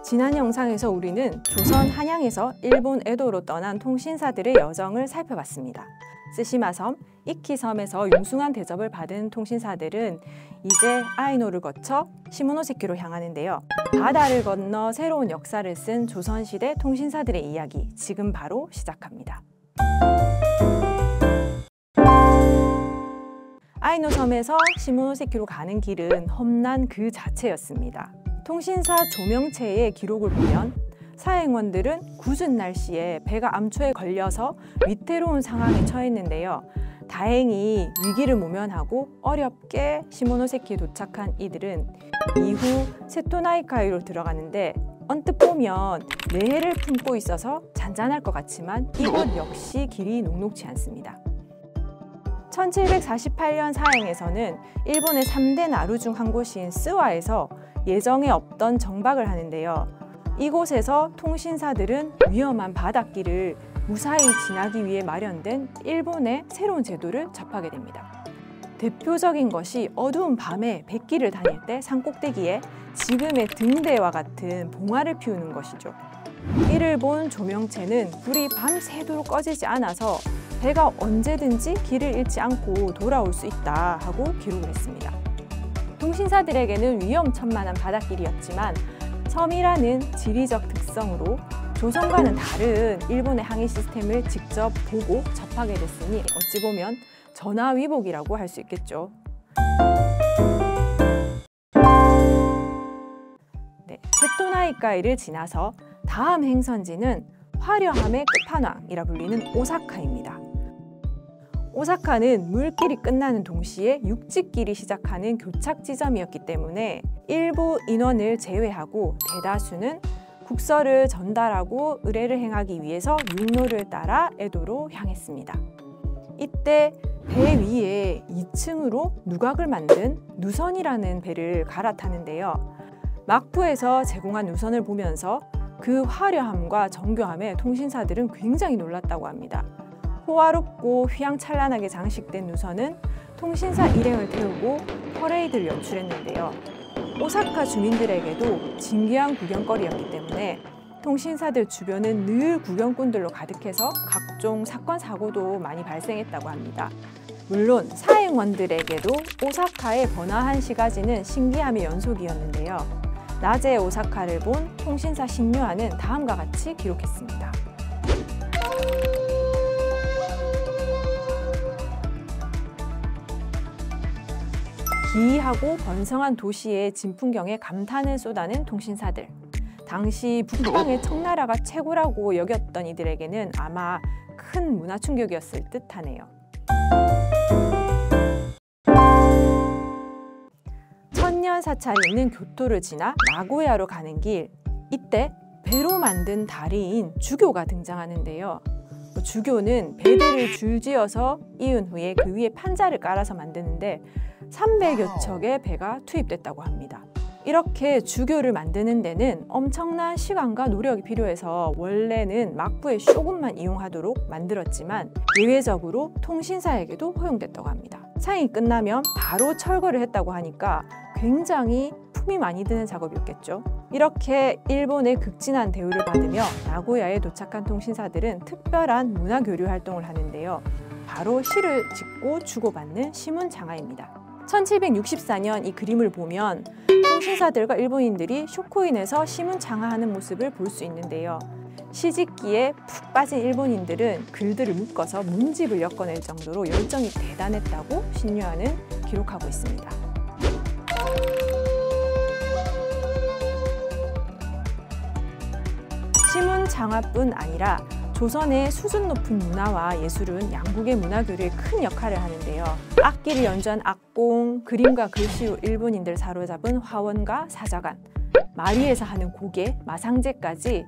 지난 영상에서 우리는 조선 한양에서 일본 에도로 떠난 통신사들의 여정을 살펴봤습니다. 쓰시마섬, 이키섬에서 융숭한 대접을 받은 통신사들은 이제 아이노를 거쳐 시모노세키로 향하는데요. 바다를 건너 새로운 역사를 쓴 조선시대 통신사들의 이야기, 지금 바로 시작합니다. 아이노섬에서 시모노세키로 가는 길은 험난 그 자체였습니다. 통신사 조명체의 기록을 보면 사행원들은 궂은 날씨에 배가 암초에 걸려서 위태로운 상황에 처했는데요. 다행히 위기를 모면하고 어렵게 시모노세키에 도착한 이들은 이후 세토나이카이로 들어가는데 언뜻 보면 매해를 품고 있어서 잔잔할 것 같지만 이곳 역시 길이 녹록지 않습니다. 1748년 사행에서는 일본의 3대 나루 중 한 곳인 스와에서 예정에 없던 정박을 하는데요. 이곳에서 통신사들은 위험한 바닷길을 무사히 지나기 위해 마련된 일본의 새로운 제도를 접하게 됩니다. 대표적인 것이 어두운 밤에 백길을 다닐 때 산꼭대기에 지금의 등대와 같은 봉화를 피우는 것이죠. 이를 본 조명체는 불이 밤새도록 꺼지지 않아서 배가 언제든지 길을 잃지 않고 돌아올 수 있다 하고 기록을 했습니다. 통신사들에게는 위험천만한 바닷길이었지만 섬이라는 지리적 특성으로 조선과는 다른 일본의 항해 시스템을 직접 보고 접하게 됐으니 어찌 보면 전화위복이라고 할 수 있겠죠. 세토나이카이를 지나서 다음 행선지는 화려함의 끝판왕이라 불리는 오사카입니다. 오사카는 물길이 끝나는 동시에 육지길이 시작하는 교착 지점이었기 때문에 일부 인원을 제외하고 대다수는 국서를 전달하고 의뢰를 행하기 위해서 육로를 따라 에도로 향했습니다. 이때 배 위에 2층으로 누각을 만든 누선이라는 배를 갈아타는데요. 막부에서 제공한 누선을 보면서 그 화려함과 정교함에 통신사들은 굉장히 놀랐다고 합니다. 호화롭고 휘황찬란하게 장식된 누선은 통신사 일행을 태우고 퍼레이드를 연출했는데요. 오사카 주민들에게도 진귀한 구경거리였기 때문에 통신사들 주변은 늘 구경꾼들로 가득해서 각종 사건, 사고도 많이 발생했다고 합니다. 물론 사행원들에게도 오사카의 번화한 시가지는 신기함의 연속이었는데요. 낮에 오사카를 본 통신사 신유아는 다음과 같이 기록했습니다. 기이하고 번성한 도시의 진풍경에 감탄을 쏟아낸 통신사들. 당시 북방의 청나라가 최고라고 여겼던 이들에게는 아마 큰 문화 충격이었을 듯하네요. 천년사찰이 있는 교토를 지나 나고야로 가는 길, 이때 배로 만든 다리인 주교가 등장하는데요. 주교는 배들을 줄지어서 이은 후에 그 위에 판자를 깔아서 만드는데 300여 척의 배가 투입됐다고 합니다. 이렇게 주교를 만드는 데는 엄청난 시간과 노력이 필요해서 원래는 막부의 쇼군만 이용하도록 만들었지만 예외적으로 통신사에게도 허용됐다고 합니다. 상이 끝나면 바로 철거를 했다고 하니까 굉장히 품이 많이 드는 작업이었겠죠. 이렇게 일본의 극진한 대우를 받으며 나고야에 도착한 통신사들은 특별한 문화교류 활동을 하는데요. 바로 시를 짓고 주고받는 시문장하입니다. 1764년 이 그림을 보면 통신사들과 일본인들이 쇼코인에서 시문장하하는 모습을 볼 수 있는데요. 시짓기에 푹 빠진 일본인들은 글들을 묶어서 문집을 엮어낼 정도로 열정이 대단했다고 신유아는 기록하고 있습니다. 시문장하뿐 아니라 조선의 수준 높은 문화와 예술은 양국의 문화교류에 큰 역할을 하는데요. 악기를 연주한 악공, 그림과 글씨로 일본인들 사로잡은 화원과 사자간, 마리에서 하는 고개, 마상제까지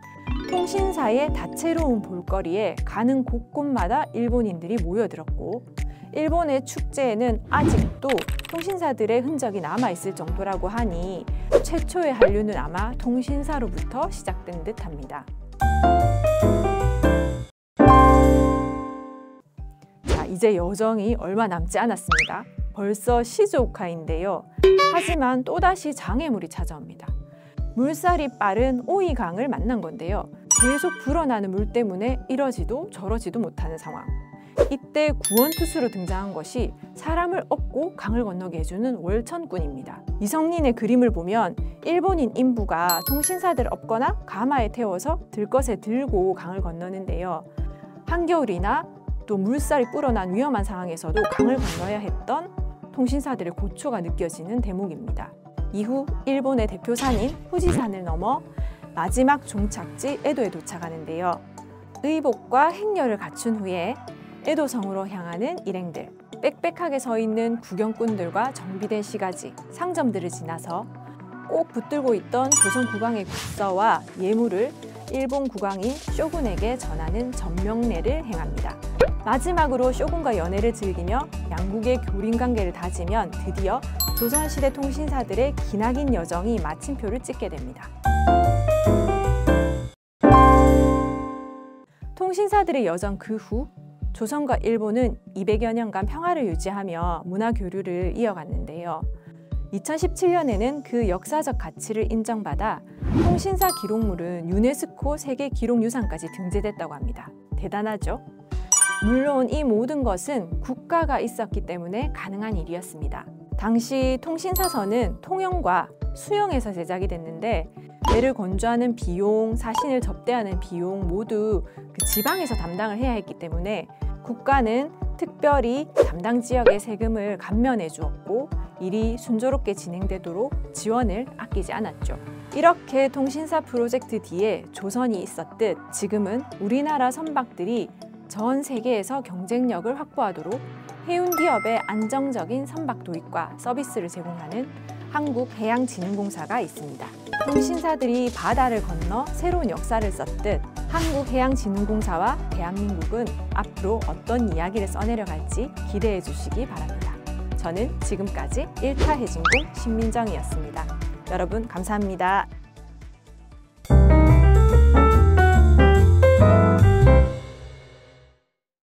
통신사의 다채로운 볼거리에 가는 곳곳마다 일본인들이 모여들었고 일본의 축제에는 아직도 통신사들의 흔적이 남아있을 정도라고 하니 최초의 한류는 아마 통신사로부터 시작된 듯합니다. 이제 여정이 얼마 남지 않았습니다. 벌써 시즈오카인데요. 하지만 또다시 장애물이 찾아옵니다. 물살이 빠른 오이강을 만난 건데요. 계속 불어나는 물 때문에 이러지도 저러지도 못하는 상황. 이때 구원투수로 등장한 것이 사람을 업고 강을 건너게 해주는 월천꾼입니다. 이성린의 그림을 보면 일본인 인부가 통신사들을 업거나 가마에 태워서 들것에 들고 강을 건너는데요. 한겨울이나 또 물살이 불어난 위험한 상황에서도 강을 건너야 했던 통신사들의 고초가 느껴지는 대목입니다. 이후 일본의 대표산인 후지산을 넘어 마지막 종착지 에도에 도착하는데요. 의복과 행렬을 갖춘 후에 에도성으로 향하는 일행들, 빽빽하게 서 있는 구경꾼들과 정비된 시가지, 상점들을 지나서 꼭 붙들고 있던 조선 국왕의 국서와 예물을 일본 국왕인 쇼군에게 전하는 전명례를 행합니다. 마지막으로 쇼군과 연애를 즐기며 양국의 교린 관계를 다지면 드디어 조선시대 통신사들의 기나긴 여정이 마침표를 찍게 됩니다. 통신사들의 여정 그 후 조선과 일본은 200여 년간 평화를 유지하며 문화 교류를 이어갔는데요. 2017년에는 그 역사적 가치를 인정받아 통신사 기록물은 유네스코 세계 기록유산까지 등재됐다고 합니다. 대단하죠? 물론 이 모든 것은 국가가 있었기 때문에 가능한 일이었습니다. 당시 통신사선은 통영과 수영에서 제작이 됐는데 배를 건조하는 비용, 사신을 접대하는 비용 모두 그 지방에서 담당을 해야 했기 때문에 국가는 특별히 담당 지역의 세금을 감면해 주었고 일이 순조롭게 진행되도록 지원을 아끼지 않았죠. 이렇게 통신사 프로젝트 뒤에 조선이 있었듯 지금은 우리나라 선박들이 전 세계에서 경쟁력을 확보하도록 해운 기업의 안정적인 선박 도입과 서비스를 제공하는 한국해양진흥공사가 있습니다. 통신사들이 바다를 건너 새로운 역사를 썼듯 한국해양진흥공사와 대한민국은 앞으로 어떤 이야기를 써내려갈지 기대해 주시기 바랍니다. 저는 지금까지 1타 해진공 신민정이었습니다. 여러분 감사합니다.